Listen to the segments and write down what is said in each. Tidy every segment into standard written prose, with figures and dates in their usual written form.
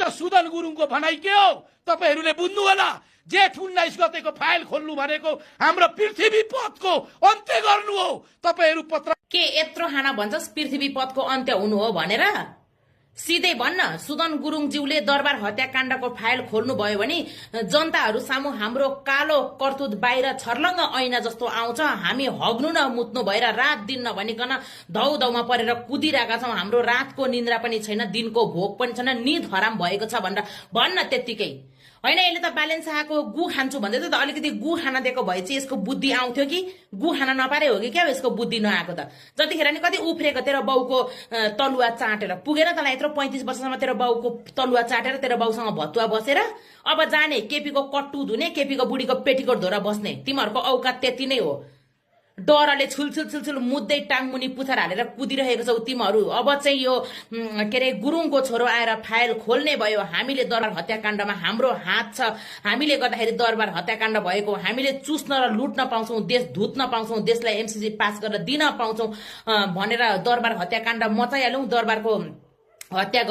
Doctor Sudan गुरुङको भनाइ के हो तपाईहरूले बुझ्नु होला। जेठ 19 गतेको फाइल खोल्नु भनेको हाम्रो पृथ्वी पथको अन्त्य गर्नु हो। तपाईहरू पत्र के यत्रो हाना भन्छस् पृथ्वी पथको अन्त्य हुनु हो भनेर? सिधै भन्न, सुदन गुरुङज्यूले दरबार हत्याकाण्डको फाइल खोल्नु भयो भने जनताहरू सामु हाम्रो कालो कर्तुत बाहिर छर्लङ्ग ऐना जस्तो आउँछ। हामी हग्नु न मुत्नु भएर रात दिन नभनिकन धौधौमा परेर कुदिरहेका छौं। हाम्रो रातको निन्द्रा पनि छैन, दिनको भोक पनि छैन, निद हराम भएको छ भनेर भन्न त्यत्तिकै होइन। यसले त बालेन शाहको गु खान्छु भन्दै थियो त, अलिकति गु खाना दिएको भए चाहिँ यसको बुद्धि आउँथ्यो कि गु खाना नपारे हो कि क्या यसको बुद्धि नआएको त? जतिखेर नि कति उफ्रेको तेरो बाउको तलुवा चाटेर पुगेन तँलाई यत्रो 35 वर्षसम्म तेरो बाउको तलुवा चाटेर तेरो बाउसँग भतुवा बसेर अब जाने केपीको कट्टु धुने, केपीको बुढीको पेटीकोट धोरा बस्ने। तिमीहरूको औकात त्यति नै हो। डरले छुलछुल मुद्दै टाङमुनि पुछार हालेर कुदिरहेको छौ तिमीहरू। अब चाहिँ यो के अरे गुरुङको छोरो आएर फाइल खोल्ने भयो। हामीले दरबार हत्याकाण्डमा हाम्रो हात छ, हामीले गर्दाखेरि दरबार हत्याकाण्ड भएको, हामीले चुस्न र लुट्न पाउँछौं, देश धुत्न पाउँछौं, देशलाई एमसीसी पास गरेर दिन पाउँछौं भनेर दरबार हत्याकाण्ड मचाइहाल्यौं, दरबारको हत्या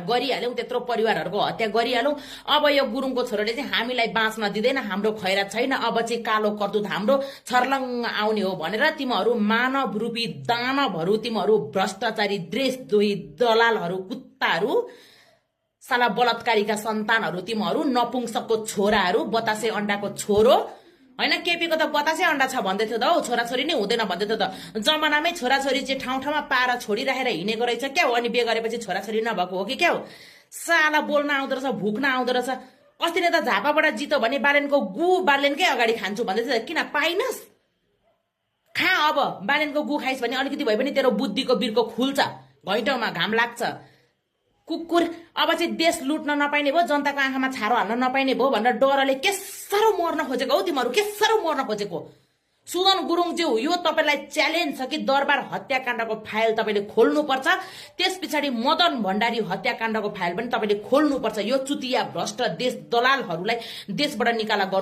गरिहाल्यौं, त्यत्रो परिवारहरूको हत्या गरिहाल्यौं। अब यो गुरुङको छोरोले चाहिँ हामीलाई बाँच्न दिँदैन, हाम्रो खैरात छैन, अब चाहिँ कालो कर्तुत हाम्रो छर्लङ्ग आउने हो भनेर तिमीहरू मानव रूपी दानवहरू, तिमीहरू भ्रष्टाचारी देशद्रोही दलालहरू, कुत्ताहरू, साला बलात्कारीका सन्तानहरू, तिमीहरू नपुंसकको छोराहरू, बतासे अण्डाको छोरो होइन। केपीको त बतासे अण्डा छ भन्दै थियो त हौ, छोराछोरी नै हुँदैन भन्दै थियो त। जमानामै छोराछोरी चाहिँ ठाउँ ठाउँमा पारा छोडिराखेर हिँडेको रहेछ क्या हो, अनि बिहे गरेपछि छोराछोरी नभएको हो कि क्या हो? साला बोल्न आउँदो रहेछ, भुक्न आउँदो रहेछ। अस्ति नै त झापाबाट जित्यो भने बालेनको गु बालेनकै अगाडि खान्छु भन्दै थियो, किन पाइनस्? खा अब, बालेनको गु खाइस् भने अलिकति भए पनि तेरो बुद्धिको बिर्को खुल्छ, घैँटौमा घाम लाग्छ। कुकुर अब चाहिँ देश लुट्न नपाइने भयो, जनताको आँखामा छारो हाल्न नपाइने भयो भनेर डरले के साह्रो मर्न खोजेको हौ तिमीहरू, के साह्रो मर्न खोजेको? सुदन गुरुङज्यू, यो तपाईलाई च्यालेन्ज छ कि दरबार हत्याकाण्डको फाइल तपाईले खोल्नुपर्छ। त्यस पछाडि मदन भण्डारी हत्याकाण्डको फाइल पनि तपाईले खोल्नुपर्छ। यो चुतिया भ्रष्ट देश दलालहरूलाई देशबाट निकाला गर्नु